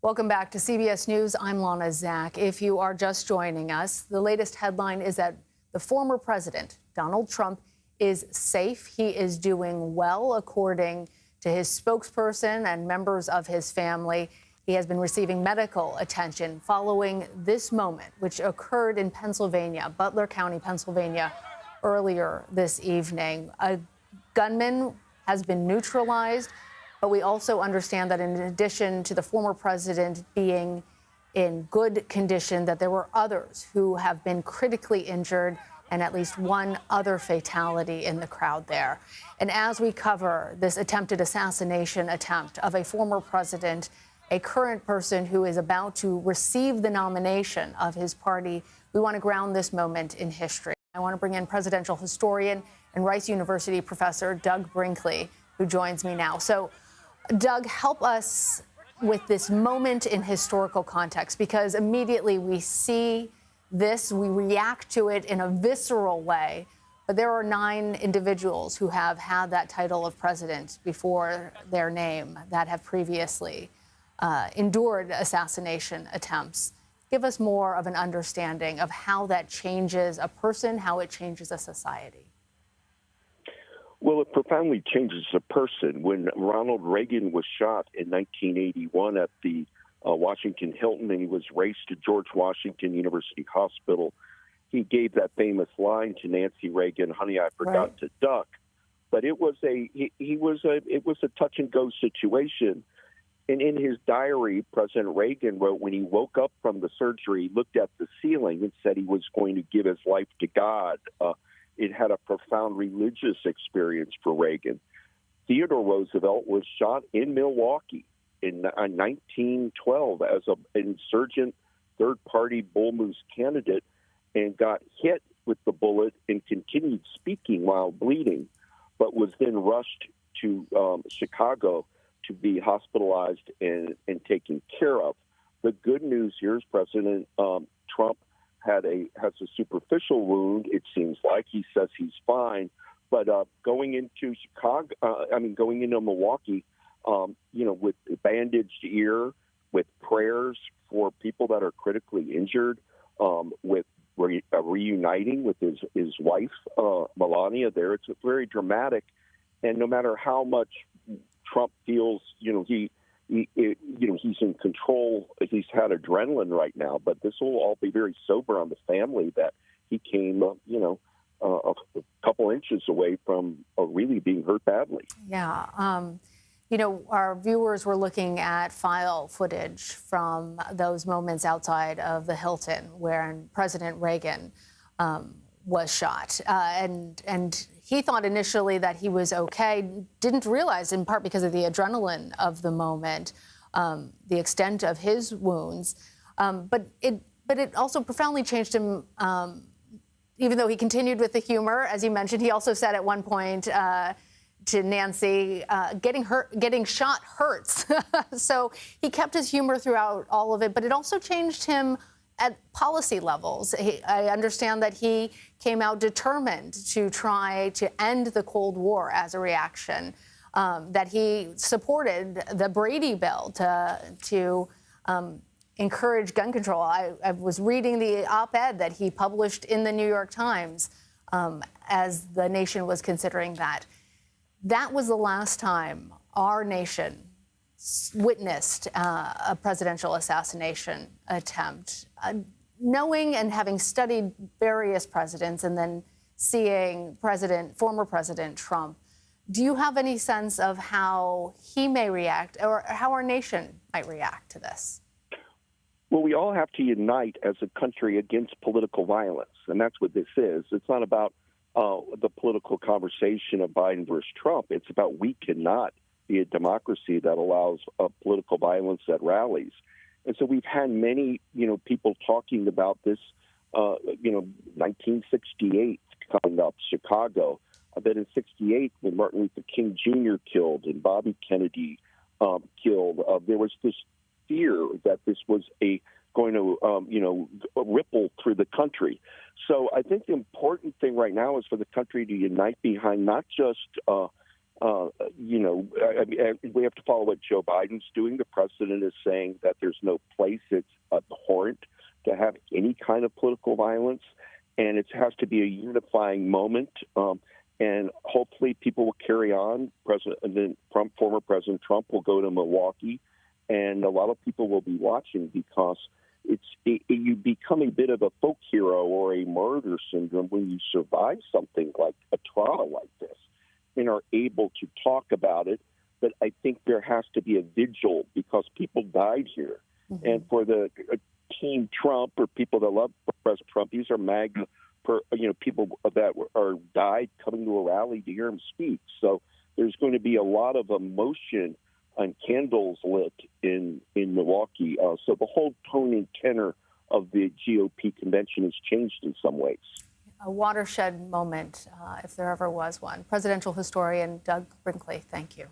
Welcome back to CBS News. I'm Lana Zak. If you are just joining us, the latest headline is that the former president, Donald Trump, is safe. He is doing well, according to his spokesperson and members of his family. He has been receiving medical attention following this moment, which occurred in Pennsylvania, Butler County, Pennsylvania, earlier this evening. A gunman has been neutralized. But we also understand that in addition to the former president being in good condition, that there were others who have been critically injured and at least one other fatality in the crowd there. And as we cover this attempted assassination attempt of a former president, a current person who is about to receive the nomination of his party, we want to ground this moment in history. I want to bring in presidential historian and Rice University professor Doug Brinkley, who joins me now. So, Doug, help us with this moment in historical context, because immediately we see this, we react to it in a visceral way. But there are 9 individuals who have had that title of president before their name that have previously endured assassination attempts. Give us more of an understanding of how that changes a person, how it changes a society. Well, it profoundly changes a person. When Ronald Reagan was shot in 1981 at the Washington Hilton, and he was raced to George Washington University Hospital, he gave that famous line to Nancy Reagan, "Honey, I forgot to duck." But it was a touch and go situation. And in his diary, President Reagan wrote when he woke up from the surgery, he looked at the ceiling and said he was going to give his life to God. It had a profound religious experience for Reagan. Theodore Roosevelt was shot in Milwaukee in 1912 as an insurgent third-party Bull Moose candidate and got hit with the bullet and continued speaking while bleeding, but was then rushed to Chicago to be hospitalized and taken care of. The good news here is President Trump has a superficial wound. It seems like he says he's fine, but going into Milwaukee, with a bandaged ear, with prayers for people that are critically injured, with reuniting with his wife Melania. There, it's very dramatic, and no matter how much Trump feels, he's in control. He's had adrenaline right now, but this will all be very sober on the family that he came, a couple inches away from really being hurt badly. Yeah. Our viewers were looking at file footage from those moments outside of the Hilton where President Reagan was shot. And he thought initially that he was okay, didn't realize, in part because of the adrenaline of the moment, the extent of his wounds. But it also profoundly changed him, even though he continued with the humor. As you mentioned, he also said at one point to Nancy, getting shot hurts. So he kept his humor throughout all of it, but it also changed him at policy levels. I understand that he came out determined to try to end the Cold War as a reaction, that he supported the Brady bill to encourage gun control. I was reading the op-ed that he published in the New York Times as the nation was considering that. That was the last time our nation witnessed a presidential assassination attempt. Knowing and having studied various presidents and then seeing former President Trump, do you have any sense of how he may react or how our nation might react to this? Well, we all have to unite as a country against political violence, and that's what this is. It's not about the political conversation of Biden versus Trump. It's about we cannot be a democracy that allows political violence at rallies. And so we've had many, people talking about this, 1968 coming up, Chicago. That in 68, when Martin Luther King Jr. killed and Bobby Kennedy killed, there was this fear that this was going to, ripple through the country. So I think the important thing right now is for the country to unite behind not just We have to follow what Joe Biden's doing. The president is saying that there's no place. It's abhorrent to have any kind of political violence, and it has to be a unifying moment. And hopefully people will carry on. Former President Trump will go to Milwaukee, and a lot of people will be watching because you become a bit of a folk hero or a martyr syndrome when you survive something like a trial like this and are able to talk about it. But I think there has to be a vigil because people died here. Mm-hmm. And for the Team Trump or people that love President Trump, these are MAGA, people that are died coming to a rally to hear him speak. So there's going to be a lot of emotion and candles lit in Milwaukee. So the whole tone and tenor of the GOP convention has changed in some ways. A watershed moment, if there ever was one. Presidential historian Doug Brinkley, thank you.